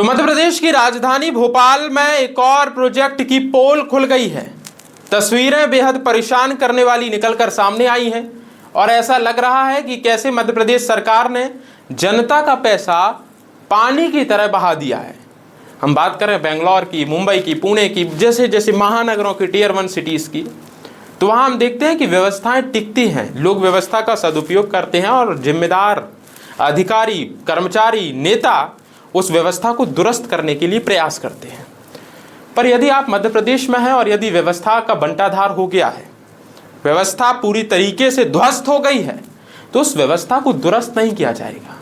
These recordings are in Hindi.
तो मध्य प्रदेश की राजधानी भोपाल में एक और प्रोजेक्ट की पोल खुल गई है। तस्वीरें बेहद परेशान करने वाली निकलकर सामने आई हैं और ऐसा लग रहा है कि कैसे मध्य प्रदेश सरकार ने जनता का पैसा पानी की तरह बहा दिया है। हम बात करें बेंगलोर की, मुंबई की, पुणे की, जैसे जैसे महानगरों की, टियर 1 सिटीज़ की, तो वहाँ हम देखते हैं कि व्यवस्थाएं टिकती हैं, लोग व्यवस्था का सदुपयोग करते हैं और जिम्मेदार अधिकारी, कर्मचारी, नेता उस व्यवस्था को दुरुस्त करने के लिए प्रयास करते हैं। पर यदि आप मध्य प्रदेश में हैं और यदि व्यवस्था का बंटाधार हो गया है, व्यवस्था पूरी तरीके से ध्वस्त हो गई है, तो उस व्यवस्था को दुरुस्त नहीं किया जाएगा,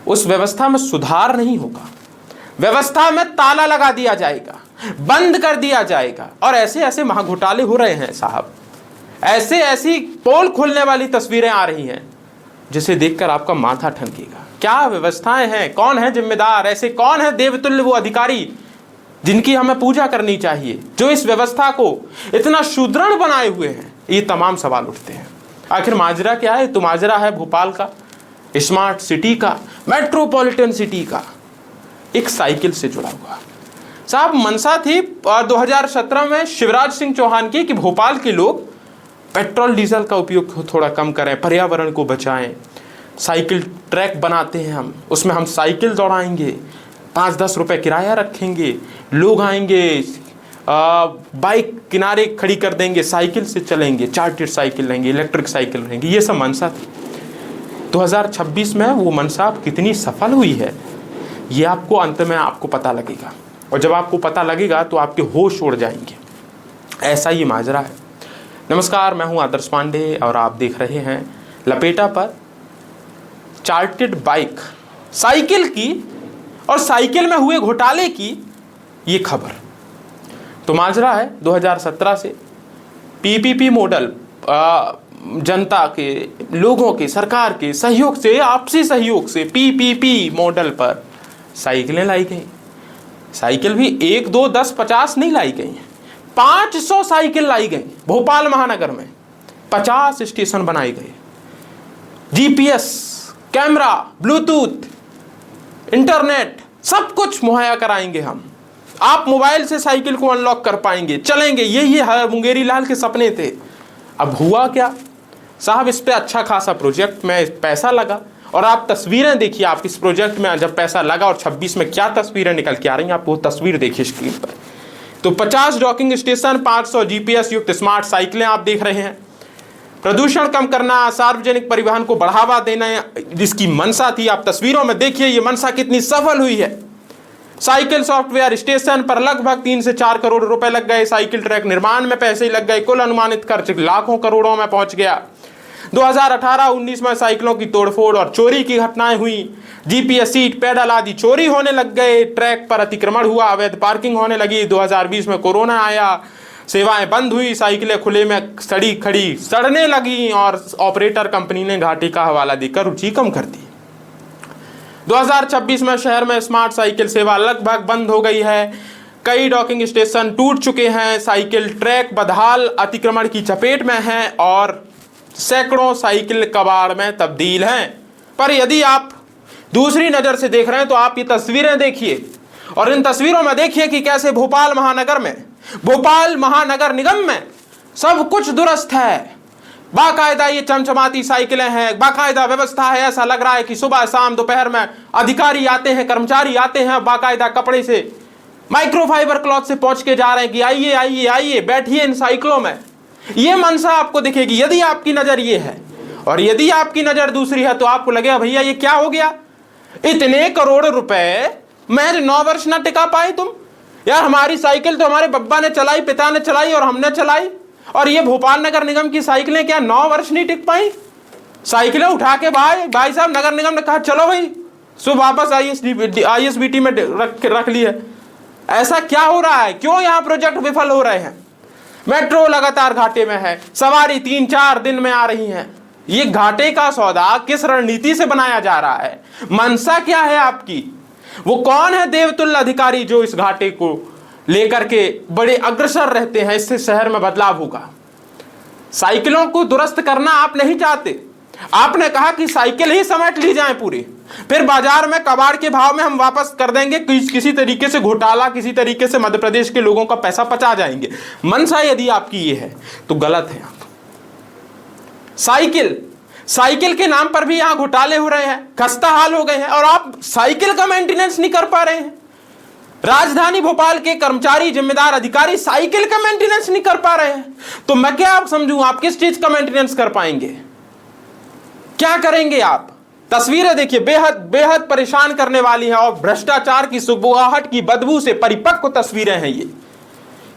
उस व्यवस्था में सुधार नहीं होगा, व्यवस्था में ताला लगा दिया जाएगा, बंद कर दिया जाएगा। और ऐसे ऐसे महाघोटाले हो रहे हैं साहब, ऐसे ऐसी पोल खुलने वाली तस्वीरें आ रही हैं जिसे देखकर आपका माथा ठनकेगा। क्या व्यवस्थाएं हैं, कौन है जिम्मेदार, ऐसे कौन है देवतुल्य वो अधिकारी जिनकी हमें पूजा करनी चाहिए, जो इस व्यवस्था को इतना सुदृढ़ बनाए हुए हैं? ये तमाम सवाल उठते हैं। आखिर माजरा क्या है? तो माजरा है भोपाल का, स्मार्ट सिटी का, मेट्रोपॉलिटन सिटी का, एक साइकिल से जुड़ा हुआ। साहब मनसा थी 2017 में शिवराज सिंह चौहान की कि भोपाल के लोग पेट्रोल डीजल का उपयोग थोड़ा कम करें, पर्यावरण को बचाएं, साइकिल ट्रैक बनाते हैं हम, उसमें हम साइकिल दौड़ाएंगे, 5-10 रुपए किराया रखेंगे, लोग आएंगे, बाइक किनारे खड़ी कर देंगे, साइकिल से चलेंगे, चार्टर्ड साइकिल रहेंगे, इलेक्ट्रिक साइकिल रहेंगे। ये सब मनसा थी। 2026 में वो मनसा कितनी सफल हुई है ये आपको अंत में आपको पता लगेगा, और जब आपको पता लगेगा तो आपके होश उड़ जाएंगे। ऐसा ये माजरा है। नमस्कार, मैं हूं आदर्श पांडे और आप देख रहे हैं लपेटा पर चार्टर्ड बाइक, साइकिल की और साइकिल में हुए घोटाले की ये खबर। तो माजरा है 2017 से पीपीपी मॉडल, जनता के, लोगों के, सरकार के सहयोग से, आपसी सहयोग से पीपीपी मॉडल पर साइकिलें लाई गई। साइकिल भी 1, 2, 10, 50 नहीं लाई गई, 500 साइकिल लाई गई। भोपाल महानगर में 50 स्टेशन बनाए गए, जीपीएस, कैमरा, ब्लूटूथ, इंटरनेट, सब कुछ मुहैया कराएंगे हम। आप मोबाइल से साइकिल को अनलॉक कर पाएंगे, चलेंगे। ये मुंगेरी लाल के सपने थे। अब हुआ क्या साहब, इस पे अच्छा खासा प्रोजेक्ट में पैसा लगा और आप तस्वीरें देखिए। आप इस प्रोजेक्ट में जब पैसा लगा और 26 में क्या तस्वीरें निकल के आ रही हैं, आप वो तस्वीर देखिए स्क्रीन पर। तो 50 डॉकिंग स्टेशन, 500 जीपीएस युक्त स्मार्ट साइकिलें आप देख रहे हैं। प्रदूषण कम करना, सार्वजनिक परिवहन को बढ़ावा देना, जिसकी मनसा थी, आप तस्वीरों में देखिए ये मनसा कितनी सफल हुई है। साइकिल सॉफ्टवेयर स्टेशन पर लगभग 3 से 4 करोड़ रुपए लग गए, साइकिल ट्रैक निर्माण में पैसे लग गए, कुल अनुमानित खर्च लाखों करोड़ों में पहुंच गया। 2018-19 में साइकिलों की तोड़फोड़ और चोरी की घटनाएं हुई, जीपीएस, सीट, पेडल आदि चोरी होने लग गए, ट्रैक पर अतिक्रमण हुआ, अवैध पार्किंग होने लगी। 2020 में कोरोना आया, सेवाएं बंद हुई, साइकिलें खुले में सड़ी खड़ी सड़ने लगी और ऑपरेटर कंपनी ने घाटे का हवाला देकर रुचि कम कर दी। 2026 में शहर में स्मार्ट साइकिल सेवा लगभग बंद हो गई है, कई डॉकिंग स्टेशन टूट चुके हैं, साइकिल ट्रैक बदहाल, अतिक्रमण की चपेट में है और सैकड़ों साइकिल कबाड़ में तब्दील हैं। पर यदि आप दूसरी नज़र से देख रहे हैं तो आप ये तस्वीरें देखिए और इन तस्वीरों में देखिए कि कैसे भोपाल महानगर में, भोपाल महानगर निगम में सब कुछ दुरुस्त है। बाकायदा ये चमचमाती साइकिलें हैं, बाकायदा व्यवस्था है। ऐसा लग रहा है कि सुबह शाम दोपहर में अधिकारी आते हैं, कर्मचारी आते हैं, बाकायदा कपड़े से, माइक्रोफाइबर क्लॉथ से पहुंच के जा रहे हैं कि आइए आइए आइए बैठिए इन साइकिलों में। ये मनसा आपको दिखेगी यदि आपकी नजर ये है। और यदि आपकी नजर दूसरी है तो आपको लगेगा भैया ये क्या हो गया, इतने करोड़ रुपए महज 9 वर्ष ना टिका पाए तुम। यार हमारी साइकिल तो हमारे बब्बा ने चलाई, पिता ने चलाई और हमने चलाई, और ये भोपाल नगर निगम की साइकिलें क्या 9 वर्ष नहीं टिक पाई? साइकिलें उठा के भाई साहब नगर निगम ने कहा चलो भाई सो वापस ISBT में रख ली है। ऐसा क्या हो रहा है? क्यों यहाँ प्रोजेक्ट विफल हो रहे हैं? मेट्रो लगातार घाटे में है, सवारी 3-4 दिन में आ रही है। ये घाटे का सौदा किस रणनीति से बनाया जा रहा है? मनसा क्या है आपकी? वो कौन है देवतुल्य अधिकारी जो इस घाटे को लेकर के बड़े अग्रसर रहते हैं? इससे शहर में बदलाव होगा। साइकिलों को दुरुस्त करना आप नहीं चाहते, आपने कहा कि साइकिल ही समेट ली जाए पूरी। फिर बाजार में कबाड़ के भाव में हम वापस कर देंगे, किसी तरीके से घोटाला, किसी तरीके से मध्य प्रदेश के लोगों का पैसा पचा जाएंगे। मंशा यदि आपकी ये है तो गलत है। आप साइकिल के नाम पर भी यहां घोटाले हो रहे हैं, खस्ता हाल हो गए हैं, और आप साइकिल का मेंटेनेंस नहीं कर पा रहे हैं। राजधानी भोपाल के कर्मचारी, जिम्मेदार अधिकारी साइकिल का मेंटेनेंस नहीं कर पा रहे हैं, तो मैं क्या आप समझूं आप किस चीज का मेंटेनेंस कर पाएंगे? क्या करेंगे आप? तस्वीरें देखिए, बेहद परेशान करने वाली हैं, और भ्रष्टाचार की सुगबुगाहट की बदबू से परिपक्व तस्वीरें हैं ये।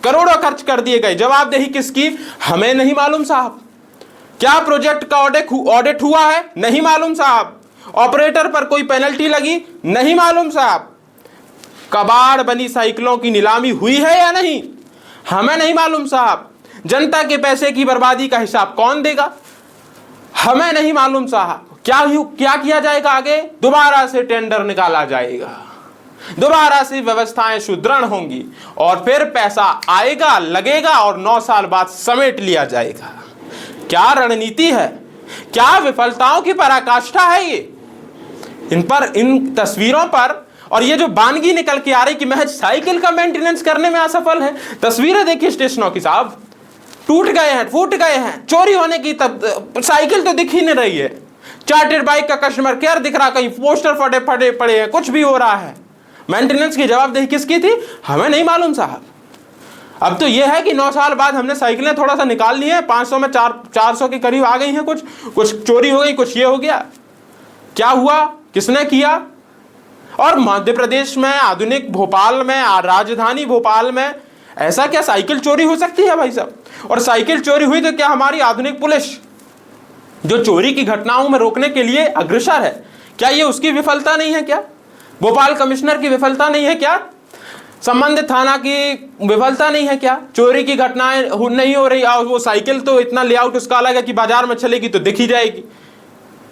करोड़ों खर्च कर दिए गए, जवाबदेही किसकी? हमें नहीं मालूम साहब। क्या प्रोजेक्ट का ऑडिट हुआ है? नहीं मालूम साहब। ऑपरेटर पर कोई पेनल्टी लगी? नहीं मालूम साहब। कबाड़ बनी साइकिलों की नीलामी हुई है या नहीं? हमें नहीं मालूम साहब। जनता के पैसे की बर्बादी का हिसाब कौन देगा? हमें नहीं मालूम साहब। क्या किया जाएगा आगे? दोबारा से टेंडर निकाला जाएगा, दोबारा से व्यवस्थाएं सुदृढ़ होंगी, और फिर पैसा आएगा, लगेगा, और 9 साल बाद समेट लिया जाएगा। क्या रणनीति है? क्या विफलताओं की पराकाष्ठा है ये? इन तस्वीरों पर, और ये जो बानगी निकल के आ रही कि महज साइकिल का मेंटेनेंस करने में असफल है। तस्वीरें देखिए स्टेशनों की साहब, टूट गए हैं, फूट गए हैं, चोरी होने की साइकिल तो दिख ही नहीं रही है। चार्टर्ड बाइक का कस्टमर केयर दिख रहा, कहीं पोस्टर फटे पड़े हैं, कुछ भी हो रहा है। मेंटेनेंस की जवाबदेही किसकी थी? हमें नहीं मालूम साहब। अब तो यह है कि 9 साल बाद हमने साइकिलें थोड़ा सा निकाल ली है, 500 में 400 के करीब आ गई हैं, कुछ चोरी हो गई, कुछ ये हो गया। क्या हुआ? किसने किया? और मध्य प्रदेश में, आधुनिक भोपाल में, राजधानी भोपाल में ऐसा क्या साइकिल चोरी हो सकती है भाई साहब? और साइकिल चोरी हुई तो क्या हमारी आधुनिक पुलिस जो चोरी की घटनाओं में रोकने के लिए अग्रसर है, क्या ये उसकी विफलता नहीं है? क्या भोपाल कमिश्नर की विफलता नहीं है? क्या संबंधित थाना की विफलता नहीं है? क्या चोरी की घटनाएं नहीं हो रही? और वो साइकिल तो इतना लेआउट उसका अलग है कि बाजार में चलेगी तो दिखी जाएगी,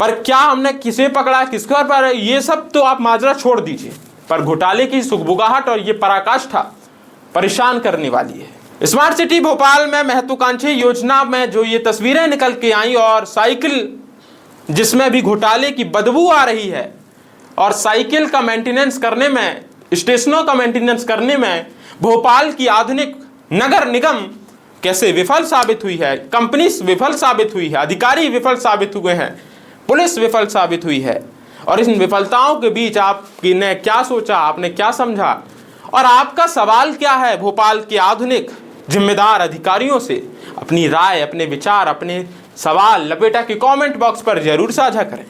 पर क्या हमने किसे पकड़ा, किसका पर? ये सब तो आप माजरा छोड़ दीजिए, पर घोटाले की सुगबुगाहट और ये पराकाष्ठा परेशान करने वाली है। स्मार्ट सिटी भोपाल में महत्वाकांक्षी योजना में जो ये तस्वीरें निकल के आई, और साइकिल जिसमें भी घोटाले की बदबू आ रही है, और साइकिल का मेंटेनेंस करने में, स्टेशनों का मेंटेनेंस करने में भोपाल की आधुनिक नगर निगम कैसे विफल साबित हुई है, कंपनी विफल साबित हुई है, अधिकारी विफल साबित हुए हैं, पुलिस विफल साबित हुई है। और इन विफलताओं के बीच आपने क्या सोचा, आपने क्या समझा, और आपका सवाल क्या है भोपाल के आधुनिक जिम्मेदार अधिकारियों से? अपनी राय, अपने विचार, अपने सवाल लपेटा के कमेंट बॉक्स पर जरूर साझा करें।